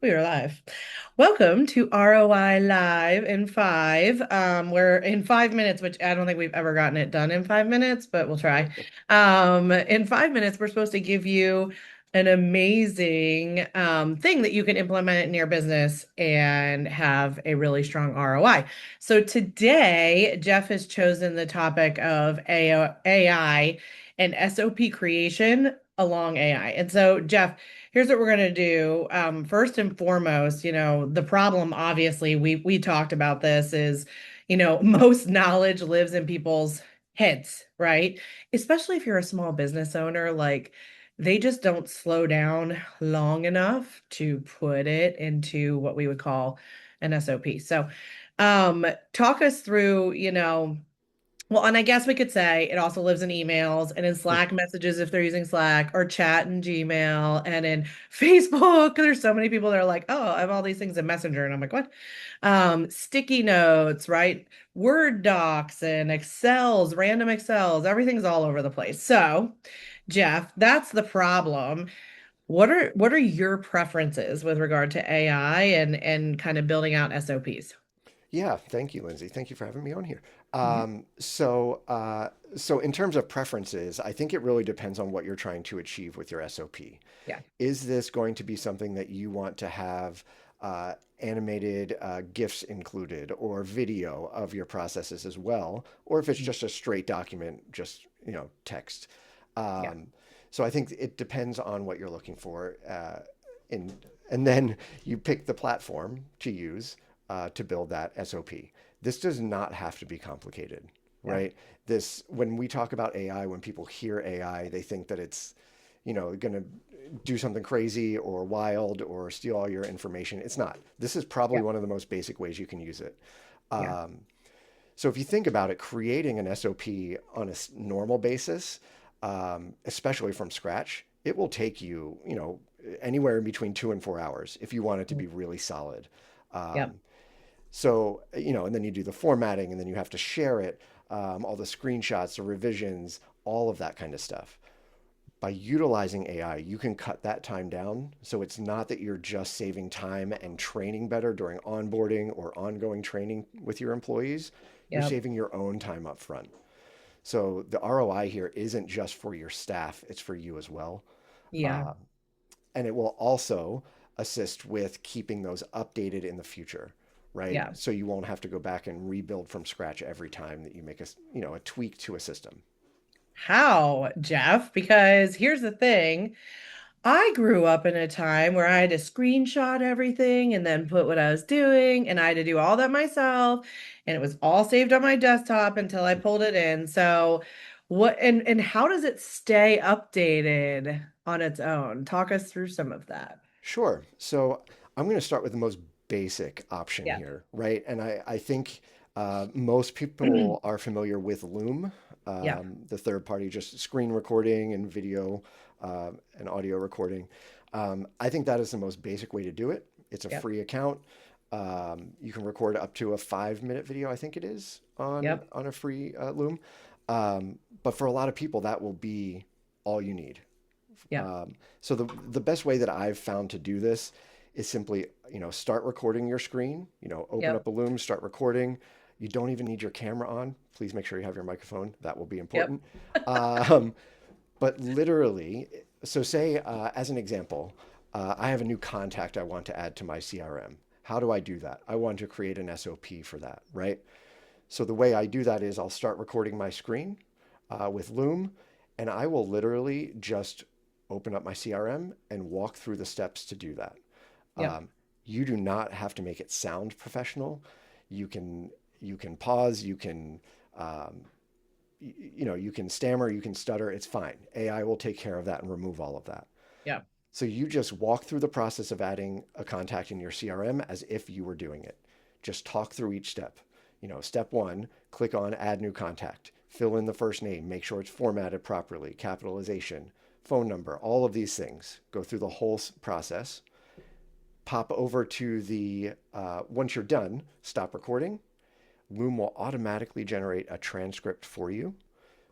We are live. Welcome to ROI Live in five. We're in 5 minutes, which I don't think we've ever gotten it done in 5 minutes, but we'll try. In 5 minutes, we're supposed to give you an amazing thing that you can implement in your business and have a really strong ROI. So today, Jeff has chosen the topic of AI and SOP creation along AI. And so, Jeff, here's what we're going to do. First and foremost, the problem, obviously, we talked about this is, most knowledge lives in people's heads, right? Especially if you're a small business owner, like they just don't slow down long enough to put it into what we would call an SOP. So, talk us through, well, and I guess we could say it also lives in emails and in Slack messages if they're using Slack or chat in Gmail and in Facebook. There's so many people that are like, oh, I have all these things in Messenger. And I'm like, what? Sticky notes, right? Word docs and Excels, random Excels, everything's all over the place. So, Jeff, that's the problem. What are your preferences with regard to AI and kind of building out SOPs? Yeah, thank you, Lindsay. Thank you for having me on here. Mhm. So in terms of preferences, I think it really depends on what you're trying to achieve with your SOP. Yeah. Is this going to be something that you want to have animated GIFs included or video of your processes as well, or if it's just a straight document, just text. Yeah. Um, so I think it depends on what you're looking for, in, and then you pick the platform to use to build that SOP. This does not have to be complicated, Yeah. right? This when we talk about AI, when people hear AI, they think that it's going to do something crazy or wild or steal all your information. It's not. This is probably Yeah. one of the most basic ways you can use it. Yeah. Um, so if you think about it, creating an SOP on a normal basis, especially from scratch, it will take you, anywhere in between 2 and 4 hours if you want it to be really solid. Yeah. Um, so, and then you do the formatting and then you have to share it, all the screenshots, the revisions, all of that kind of stuff. By utilizing AI, you can cut that time down. So it's not that you're just saving time and training better during onboarding or ongoing training with your employees. You're Yeah. saving your own time up front. So the ROI here isn't just for your staff, it's for you as well. Yeah. Uh, and it will also assist with keeping those updated in the future, right? Yeah. So you won't have to go back and rebuild from scratch every time that you make a tweak to a system. How, Jeff? Because here's the thing. I grew up in a time where I had to screenshot everything and then put what I was doing, and I had to do all that myself, and it was all saved on my desktop until I pulled it in. So, what and how does it stay updated on its own? Talk us through some of that. Sure. So I'm going to start with the most basic option Yeah. here, right? And I think most people are familiar with Loom, Yeah. the third party, just screen recording and video and audio recording. I think that is the most basic way to do it. It's a Yep. free account. You can record up to a 5 minute video, I think it is, on Yep. on a free Loom. But for a lot of people, that will be all you need. Yep. So the best way that I've found to do this is simply, start recording your screen, open Yep. up a Loom, start recording. You don't even need your camera on. Please make sure you have your microphone. That will be Yep. important. Um, but literally, so say, as an example, I have a new contact I want to add to my CRM. How do I do that? I want to create an SOP for that, right? So the way I do that is I'll start recording my screen with Loom, and I will literally just open up my CRM and walk through the steps to do that. Yep. Um, you do not have to make it sound professional. You can pause. Um, you can stammer. You can stutter. It's fine. AI will take care of that and remove all of that. Yep. So you just walk through the process of adding a contact in your CRM as if you were doing it. Just talk through each step. Step one, click on add new contact. Fill in the first name, make sure it's formatted properly, capitalization, phone number, all of these things. Go through the whole process. Pop over to once you're done, stop recording. Loom will automatically generate a transcript for you.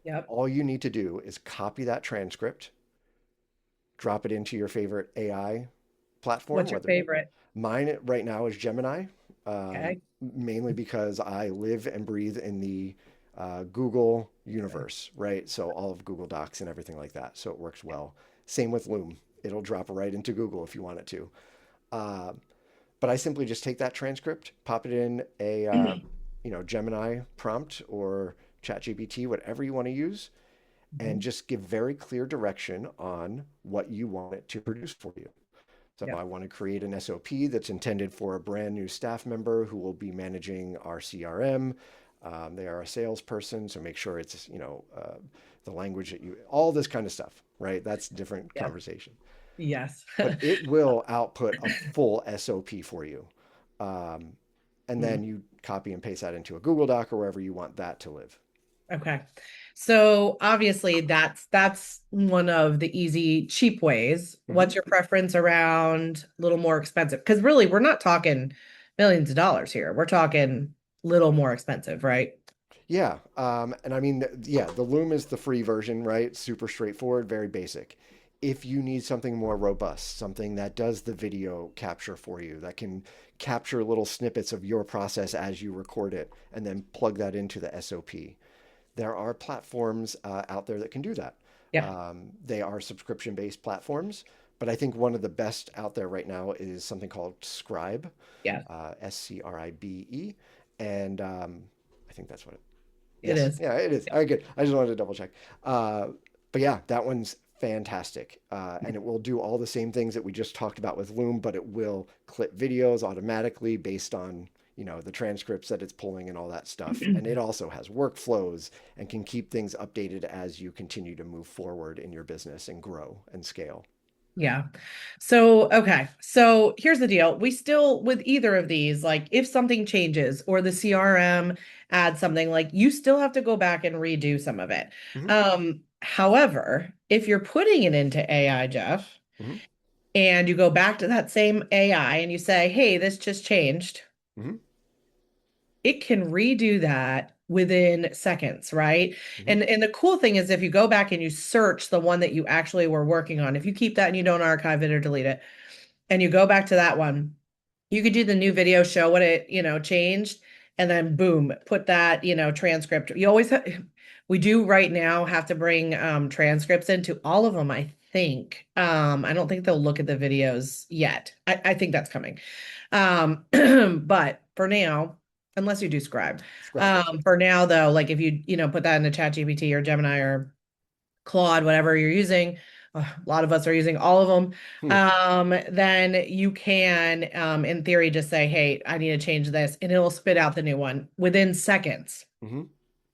Yep. All you need to do is copy that transcript, drop it into your favorite AI platform, What's your whether favorite? mine right now is Gemini, Okay. mainly because I live and breathe in the Google universe, right? So all of Google Docs and everything like that. So it works well. Same with Loom. It'll drop right into Google if you want it to. Uh, but I simply just take that transcript, pop it in a Gemini prompt or ChatGPT, whatever you want to use, and Mhm. just give very clear direction on what you want it to produce for you. So if Yep. I want to create an SOP that's intended for a brand new staff member who will be managing our CRM, they are a salesperson, so make sure it's the language that you all this kind of stuff, right? That's a different Yes. conversation. Yes. But it will output a full SOP for you, um, and Mm. then you copy and paste that into a Google Doc or wherever you want that to live. Okay. So obviously that's one of the easy, cheap ways. Hmm. What's your preference around a little more expensive? Because really, we're not talking millions of dollars here. We're talking little more expensive, right? Yeah, and I mean, yeah, the Loom is the free version, right? Super straightforward, very basic. If you need something more robust, something that does the video capture for you, that can capture little snippets of your process as you record it, and then plug that into the SOP, there are platforms out there that can do that. Yeah. They are subscription-based platforms, but I think one of the best out there right now is something called Scribe, Yeah. Scribe, and I think that's what it It Yes, is. yeah, it is. All right, good. I just wanted to double check. But yeah, that one's fantastic. And it will do all the same things that we just talked about with Loom, but it will clip videos automatically based on, the transcripts that it's pulling and all that stuff. And it also has workflows and can keep things updated as you continue to move forward in your business and grow and scale. Yeah. So, okay. So here's the deal. We still, with either of these, like if something changes or the CRM adds something, like you still have to go back and redo some of it. Hmm. However, if you're putting it into AI, Jeff, Hmm. and you go back to that same AI and you say, hey, this just changed, Hmm. it can redo that within seconds, right? Hmm. And the cool thing is if you go back and you search the one that you actually were working on, if you keep that and you don't archive it or delete it, and you go back to that one, you could do the new video, show what it, changed, and then boom, put that, transcript. You always have, we do right now have to bring transcripts into all of them, I think. I don't think they'll look at the videos yet. I think that's coming. But for now, unless you do Scribe, Scribe does, yeah. for now though, like if you, put that in the ChatGPT or Gemini or Claude, whatever you're using, a lot of us are using all of them, Hmm. then you can, in theory, just say, hey, I need to change this, and it'll spit out the new one within seconds. Hmm.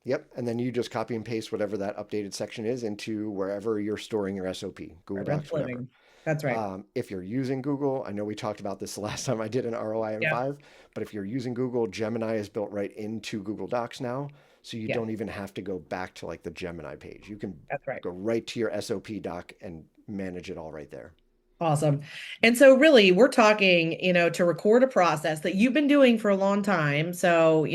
Yep. And then you just copy and paste whatever that updated section is into wherever you're storing your SOP, Google Wherever it's Docs, whatever. living. That's right. If you're using Google, I know we talked about this the last time I did an ROI in Yeah. 5, but if you're using Google, Gemini is built right into Google Docs now. So you Yeah. don't even have to go back to like the Gemini page. You can That's right. go right to your SOP doc and manage it all right there. Awesome. And so really we're talking, to record a process that you've been doing for a long time. So,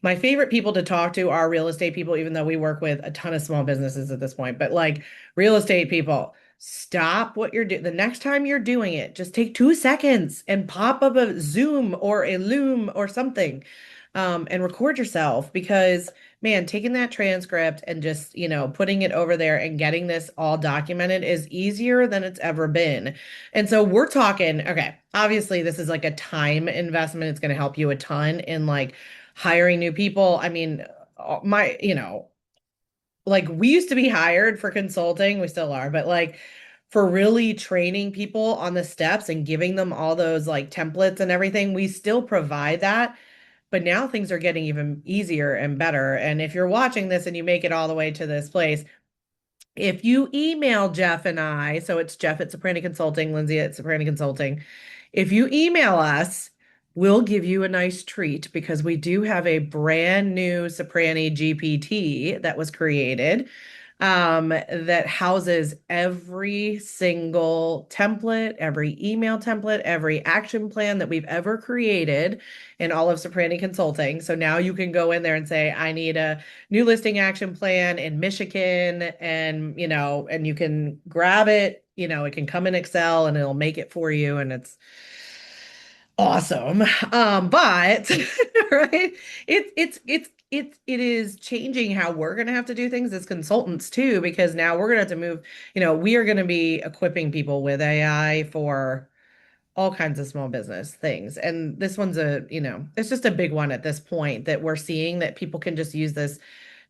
my favorite people to talk to are real estate people, even though we work with a ton of small businesses at this point. But like real estate people, stop what you're doing. The next time you're doing it, just take 2 seconds and pop up a Zoom or a Loom or something, and record yourself because man, taking that transcript and just, putting it over there and getting this all documented is easier than it's ever been. And so we're talking, okay, obviously this is like a time investment. It's going to help you a ton in like hiring new people. I mean, my, like we used to be hired for consulting, we still are, but like for really training people on the steps and giving them all those like templates and everything, we still provide that. But now things are getting even easier and better. And if you're watching this and you make it all the way to this place, if you email Jeff and I, so it's Jeff at Ciprani Consulting, Linzee at Ciprani Consulting. If you email us, we'll give you a nice treat because we do have a brand new Ciprani GPT that was created. that houses every single template, every email template, every action plan that we've ever created in all of Ciprani Consulting. So now you can go in there and say, I need a new listing action plan in Michigan, and and you can grab it. It can come in Excel and it'll make it for you, and it's awesome. But right, it is changing how we're gonna have to do things as consultants too, because now we're gonna have to move, we are gonna be equipping people with AI for all kinds of small business things. And this one's it's just a big one at this point, that we're seeing that people can just use this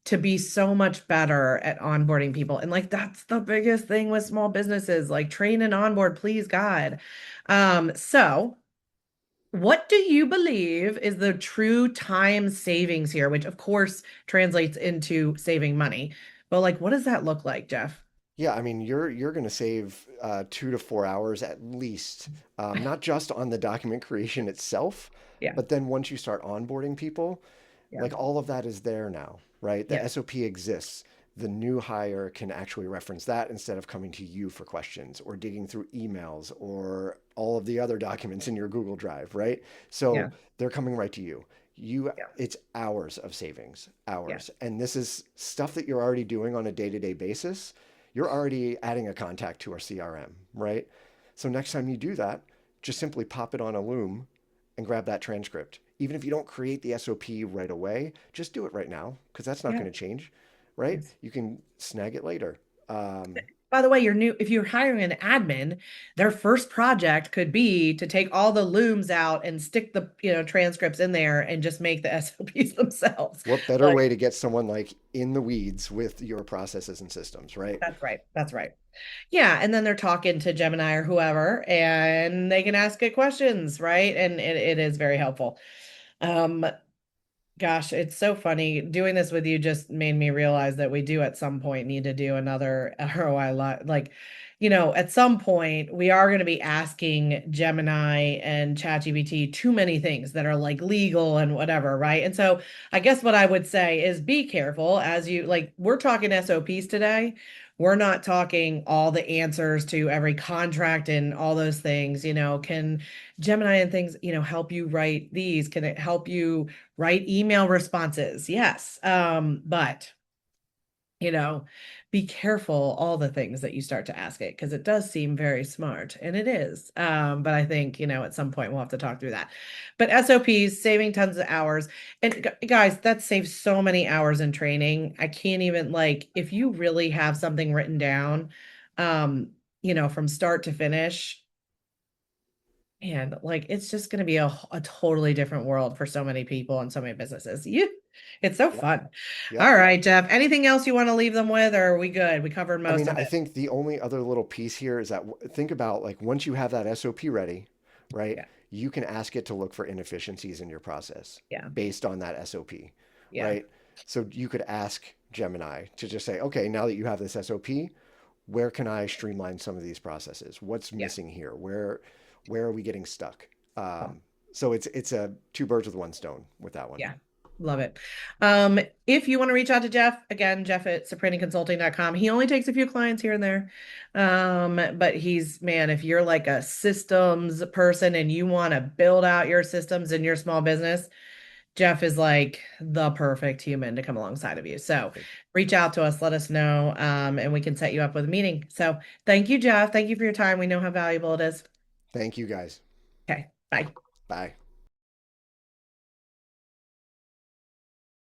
to be so much better at onboarding people. And like that's the biggest thing with small businesses, like train and onboard, please God. So what do you believe is the true time savings here, which of course translates into saving money? But like, what does that look like, Jeff? Yeah, I mean, you're going to save 2 to 4 hours at least, not just on the document creation itself, Yeah. but then once you start onboarding people, Yeah. like all of that is there now, right? The Yes. SOP exists. The new hire can actually reference that instead of coming to you for questions or digging through emails or all of the other documents in your Google Drive, right? So Yeah. they're coming right to you. Yeah. It's hours of savings, Yeah. hours. And this is stuff that you're already doing on a day-to-day basis. You're already adding a contact to our CRM, right? So next time you do that, just simply pop it on a loom and grab that transcript. Even if you don't create the SOP right away, just do it right now because that's not Yeah. going to change, right? Yes. You can snag it later. By the way, if you're hiring an admin, their first project could be to take all the looms out and stick the, transcripts in there and just make the SOPs themselves. What better Like, way to get someone like in the weeds with your processes and systems, right? that's right. That's right. Yeah, and then they're talking to Gemini or whoever, and they can ask it questions, right? And it is very helpful. Um, Gosh, it's so funny. Doing this with you just made me realize that we do at some point need to do another ROI lot. Like, at some point we are going to be asking Gemini and ChatGPT too many things that are like legal and whatever, right? And so I guess what I would say is be careful as you like, we're talking SOPs today. We're not talking all the answers to every contract and all those things. Can Gemini and things, help you write these? Can it help you write email responses? Yes. But you know, be careful all the things that you start to ask it, because it does seem very smart, and it is. But I think, at some point we'll have to talk through that. But SOPs, saving tons of hours. And guys, that saves so many hours in training. I can't even like if you really have something written down, from start to finish. And like it's just going to be a totally different world for so many people and so many businesses. It's so Yep. fun. Yep. All right, Jeff. Anything else you want to leave them with, or are we good? We covered I most mean, of I it. think the only other little piece here is that think about like once you have that SOP ready, right? Yeah, You can ask it to look for inefficiencies in your process yeah, based on that SOP, yeah, right? So you could ask Gemini to just say, okay, now that you have this SOP, where can I streamline some of these processes? What's yeah. missing here? Where are we getting stuck? Cool. So it's a two birds with one stone with that one. Yeah. Love it. If you want to reach out to Jeff, again, Jeff at sopraniconsulting.com. He only takes a few clients here and there. But man, if you're like a systems person and you want to build out your systems in your small business, Jeff is like the perfect human to come alongside of you. So reach out to us, let us know, and we can set you up with a meeting. So thank you, Jeff. Thank you for your time. We know how valuable it is. Thank you guys. Okay, bye. Bye.